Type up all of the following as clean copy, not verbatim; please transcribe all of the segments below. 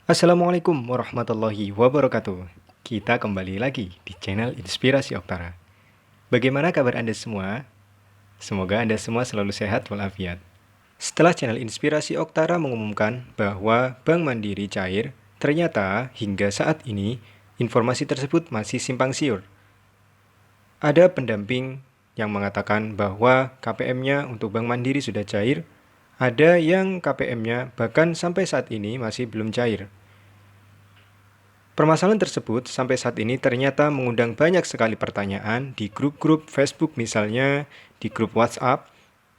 Assalamualaikum warahmatullahi wabarakatuh. Kita kembali lagi di channel Inspirasi Oktara. Bagaimana kabar Anda semua? Semoga Anda semua selalu sehat walafiat. Setelah channel Inspirasi Oktara mengumumkan bahwa Bank Mandiri cair, ternyata hingga saat ini informasi tersebut masih simpang siur. Ada pendamping yang mengatakan bahwa KPM-nya untuk Bank Mandiri sudah cair, ada yang KPM-nya bahkan sampai saat ini masih belum cair. Permasalahan tersebut sampai saat ini ternyata mengundang banyak sekali pertanyaan di grup-grup Facebook misalnya, di grup WhatsApp.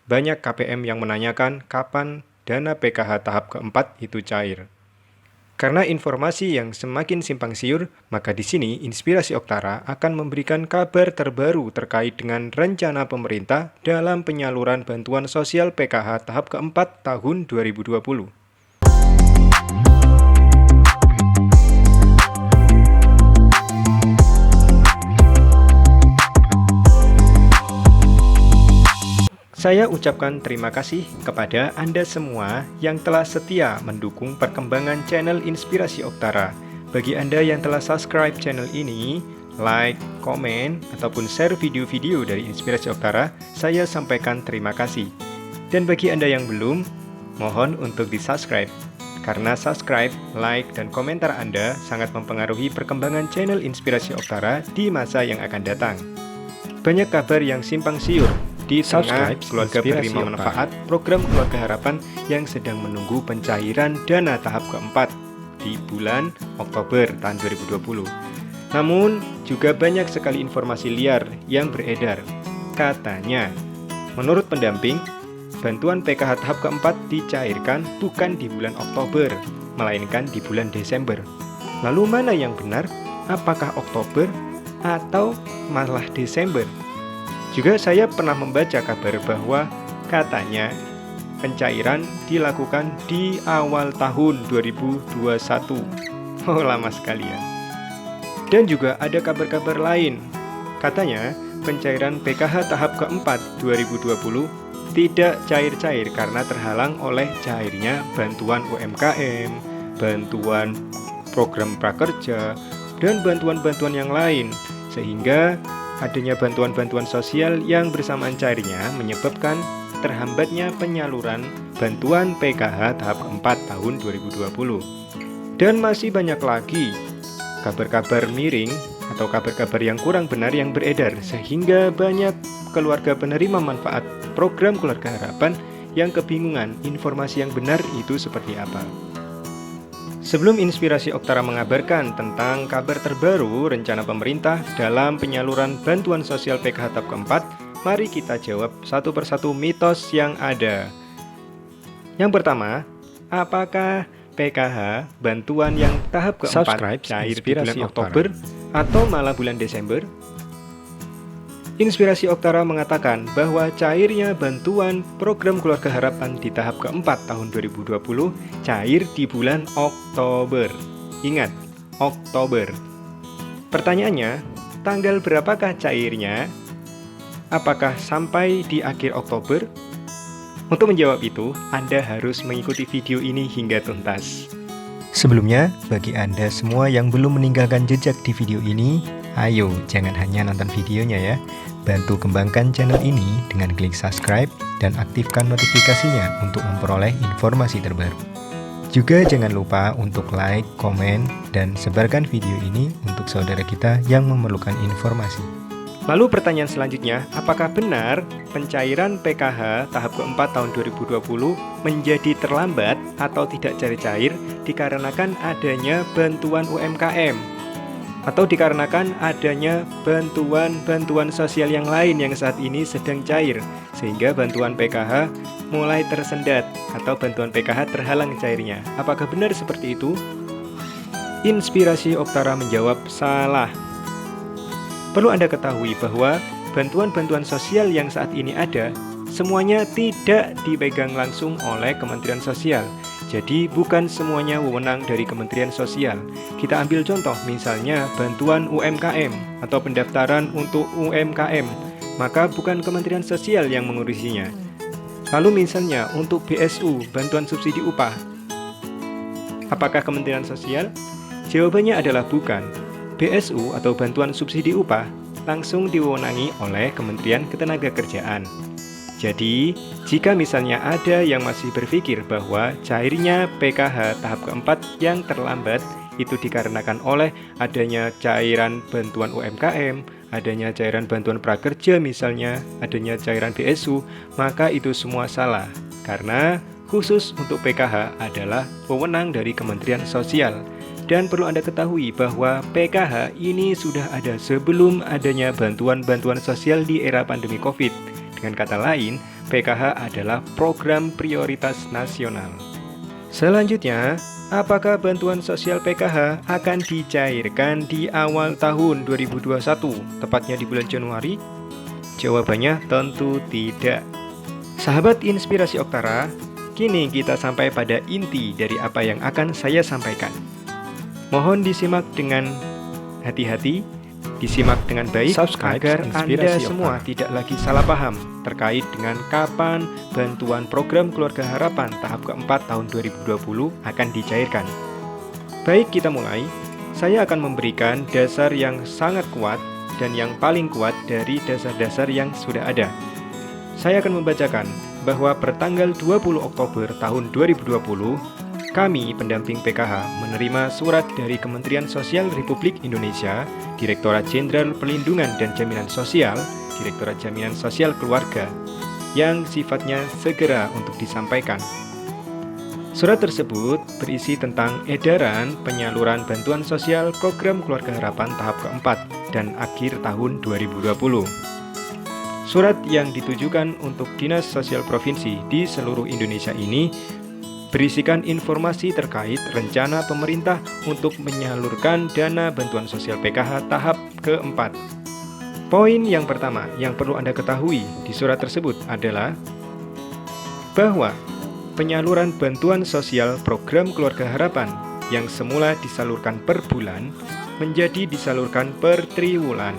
Banyak KPM yang menanyakan kapan dana PKH tahap keempat itu cair. Karena informasi yang semakin simpang siur, maka di sini Inspirasi Oktara akan memberikan kabar terbaru terkait dengan rencana pemerintah dalam penyaluran bantuan sosial PKH tahap keempat tahun 2020. Saya ucapkan terima kasih kepada Anda semua yang telah setia mendukung perkembangan channel Inspirasi Oktara. Bagi Anda yang telah subscribe channel ini, like, komen, ataupun share video-video dari Inspirasi Oktara, saya sampaikan terima kasih. Dan bagi Anda yang belum, mohon untuk di-subscribe. Karena subscribe, like, dan komentar Anda sangat mempengaruhi perkembangan channel Inspirasi Oktara di masa yang akan datang. Banyak kabar yang simpang siur di tengah keluarga penerima manfaat program Keluarga Harapan yang sedang menunggu pencairan dana tahap keempat di bulan Oktober tahun 2020. Namun, juga banyak sekali informasi liar yang beredar. Katanya, menurut pendamping, bantuan PKH tahap keempat dicairkan bukan di bulan Oktober, melainkan di bulan Desember. Lalu mana yang benar? Apakah Oktober atau malah Desember? Juga saya pernah membaca kabar bahwa katanya pencairan dilakukan di awal tahun 2021. Oh, lama sekali ya. Dan juga ada kabar-kabar lain. Katanya pencairan PKH tahap keempat 2020 tidak cair-cair karena terhalang oleh cairnya bantuan UMKM, bantuan program prakerja, dan bantuan-bantuan yang lain. Sehingga adanya bantuan-bantuan sosial yang bersamaan cairnya menyebabkan terhambatnya penyaluran bantuan PKH tahap keempat tahun 2020. Dan masih banyak lagi kabar-kabar miring atau kabar-kabar yang kurang benar yang beredar, sehingga banyak keluarga penerima manfaat program Keluarga Harapan yang kebingungan informasi yang benar itu seperti apa. Sebelum Inspirasi Oktara mengabarkan tentang kabar terbaru rencana pemerintah dalam penyaluran bantuan sosial PKH tahap keempat, mari kita jawab satu persatu mitos yang ada. Yang pertama, apakah PKH bantuan yang tahap keempat cair di bulan Oktober atau malah bulan Desember? Inspirasi Oktara mengatakan bahwa cairnya bantuan program Keluarga Harapan di tahap keempat tahun 2020 cair di bulan Oktober. Ingat, Oktober. Pertanyaannya, tanggal berapakah cairnya? Apakah sampai di akhir Oktober? Untuk menjawab itu, Anda harus mengikuti video ini hingga tuntas. Sebelumnya, bagi Anda semua yang belum meninggalkan jejak di video ini, ayo jangan hanya nonton videonya ya. Bantu kembangkan channel ini dengan klik subscribe dan aktifkan notifikasinya untuk memperoleh informasi terbaru. Juga jangan lupa untuk like, komen, dan sebarkan video ini untuk saudara kita yang memerlukan informasi. Lalu pertanyaan selanjutnya, apakah benar pencairan PKH tahap keempat tahun 2020 menjadi terlambat atau tidak cair-cair dikarenakan adanya bantuan UMKM? Atau dikarenakan adanya bantuan-bantuan sosial yang lain yang saat ini sedang cair, sehingga bantuan PKH mulai tersendat atau bantuan PKH terhalang cairnya. Apakah benar seperti itu? Inspirasi Oktara menjawab salah. Perlu Anda ketahui bahwa bantuan-bantuan sosial yang saat ini ada, semuanya tidak dipegang langsung oleh Kementerian Sosial. Jadi bukan semuanya wewenang dari Kementerian Sosial. Kita ambil contoh misalnya bantuan UMKM atau pendaftaran untuk UMKM, maka bukan Kementerian Sosial yang mengurusinya. Lalu misalnya untuk BSU, bantuan subsidi upah, Apakah Kementerian Sosial? Jawabannya adalah bukan. BSU atau Bantuan Subsidi Upah langsung diwewenangi oleh Kementerian Ketenagakerjaan. Jadi, jika misalnya ada yang masih berpikir bahwa cairnya PKH tahap keempat yang terlambat itu dikarenakan oleh adanya cairan bantuan UMKM, adanya cairan bantuan prakerja misalnya, adanya cairan BSU, maka itu semua salah. Karena khusus untuk PKH adalah wewenang dari Kementerian Sosial. Dan perlu Anda ketahui bahwa PKH ini sudah ada sebelum adanya bantuan-bantuan sosial di era pandemi COVID. Dengan kata lain, PKH adalah program prioritas nasional. Selanjutnya, apakah bantuan sosial PKH akan dicairkan di awal tahun 2021, tepatnya di bulan Januari? Jawabannya tentu tidak. Sahabat Inspirasi Oktara, kini kita sampai pada inti dari apa yang akan saya sampaikan. Mohon disimak dengan hati-hati, disimak dengan baik, agar Anda semua tidak lagi salah paham terkait dengan kapan bantuan program Keluarga Harapan tahap keempat tahun 2020 akan dicairkan. Baik, kita mulai. Saya akan memberikan dasar yang sangat kuat dan yang paling kuat dari dasar-dasar yang sudah ada. Saya akan membacakan bahwa pertanggal 20 Oktober tahun 2020, kami, pendamping PKH, menerima surat dari Kementerian Sosial Republik Indonesia, Direktorat Jenderal Perlindungan dan Jaminan Sosial, Direktorat Jaminan Sosial Keluarga, yang sifatnya segera untuk disampaikan. Surat tersebut berisi tentang edaran penyaluran bantuan sosial program Keluarga Harapan tahap keempat dan akhir tahun 2020. Surat yang ditujukan untuk Dinas Sosial Provinsi di seluruh Indonesia ini berisikan informasi terkait rencana pemerintah untuk menyalurkan dana bantuan sosial PKH tahap keempat. Poin yang pertama yang perlu Anda ketahui di surat tersebut adalah bahwa penyaluran bantuan sosial program Keluarga Harapan yang semula disalurkan per bulan menjadi disalurkan per triwulan.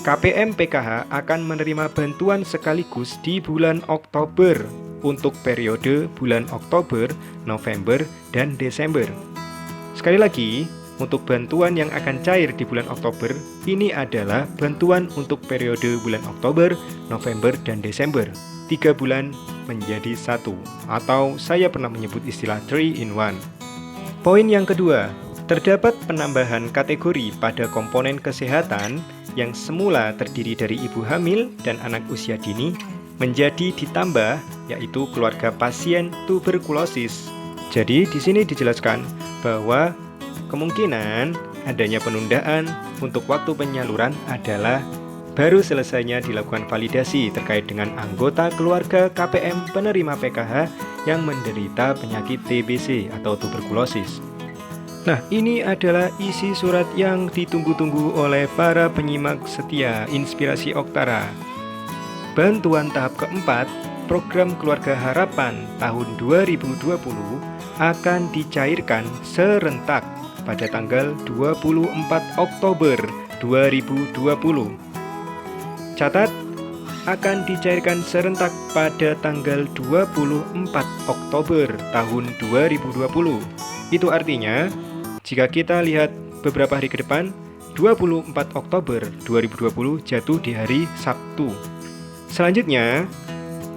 KPM PKH akan menerima bantuan sekaligus di bulan Oktober untuk periode bulan Oktober, November, dan Desember. Sekali lagi, untuk bantuan yang akan cair di bulan Oktober, ini adalah bantuan untuk periode bulan Oktober, November, dan Desember. 3 bulan menjadi 1, atau saya pernah menyebut istilah 3 in 1. Poin yang kedua, terdapat penambahan kategori pada komponen kesehatan yang semula terdiri dari ibu hamil dan anak usia dini, menjadi ditambah, yaitu keluarga pasien tuberkulosis. Jadi di sini dijelaskan bahwa kemungkinan adanya penundaan untuk waktu penyaluran adalah baru selesainya dilakukan validasi terkait dengan anggota keluarga KPM penerima PKH yang menderita penyakit TBC atau tuberkulosis. Nah, ini adalah isi surat yang ditunggu-tunggu oleh para penyimak setia Inspirasi Oktara. Bantuan tahap keempat program Keluarga Harapan tahun 2020 akan dicairkan serentak pada tanggal 24 Oktober 2020. Catat, akan dicairkan serentak pada tanggal 24 Oktober tahun 2020. Itu artinya, jika kita lihat beberapa hari ke depan, 24 Oktober 2020 jatuh di hari Sabtu. Selanjutnya,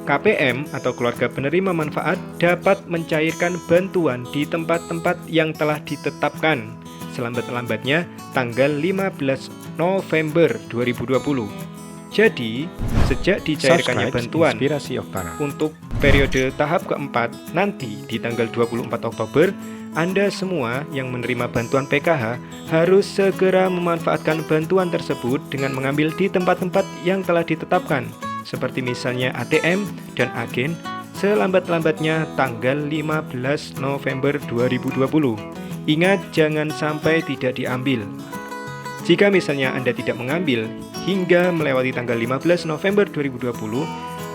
KPM atau keluarga penerima manfaat dapat mencairkan bantuan di tempat-tempat yang telah ditetapkan selambat-lambatnya tanggal 15 November 2020. Jadi, sejak dicairkannya bantuan untuk periode tahap keempat nanti di tanggal 24 Oktober, Anda semua yang menerima bantuan PKH harus segera memanfaatkan bantuan tersebut dengan mengambil di tempat-tempat yang telah ditetapkan, seperti misalnya ATM dan agen, selambat-lambatnya tanggal 15 November 2020. Ingat, jangan sampai tidak diambil. Jika misalnya Anda tidak mengambil hingga melewati tanggal 15 November 2020,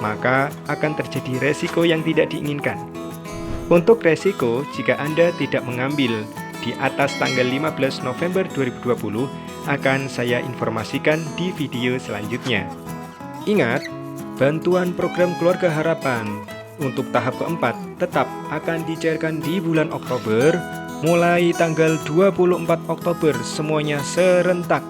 maka akan terjadi resiko yang tidak diinginkan. Untuk resiko, jika Anda tidak mengambil di atas tanggal 15 November 2020, akan saya informasikan di video selanjutnya. Ingat, bantuan program Keluarga Harapan untuk tahap keempat tetap akan dicairkan di bulan Oktober, mulai tanggal 24 Oktober semuanya serentak.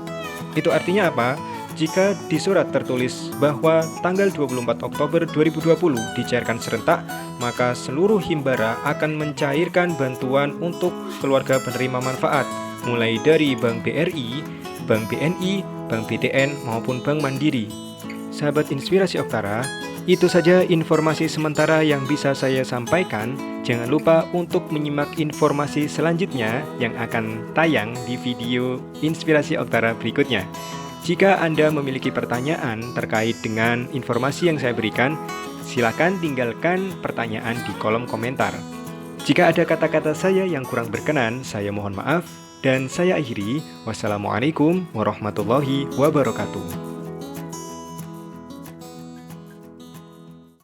Itu artinya apa? Jika di surat tertulis bahwa tanggal 24 Oktober 2020 dicairkan serentak, maka seluruh Himbara akan mencairkan bantuan untuk keluarga penerima manfaat, mulai dari Bank BRI, Bank BNI, Bank BTN, maupun Bank Mandiri. Sahabat Inspirasi Oktara, itu saja informasi sementara yang bisa saya sampaikan. Jangan lupa untuk menyimak informasi selanjutnya yang akan tayang di video Inspirasi Oktara berikutnya. Jika Anda memiliki pertanyaan terkait dengan informasi yang saya berikan, silakan tinggalkan pertanyaan di kolom komentar. Jika ada kata-kata saya yang kurang berkenan, saya mohon maaf. Dan saya akhiri, wassalamualaikum warahmatullahi wabarakatuh.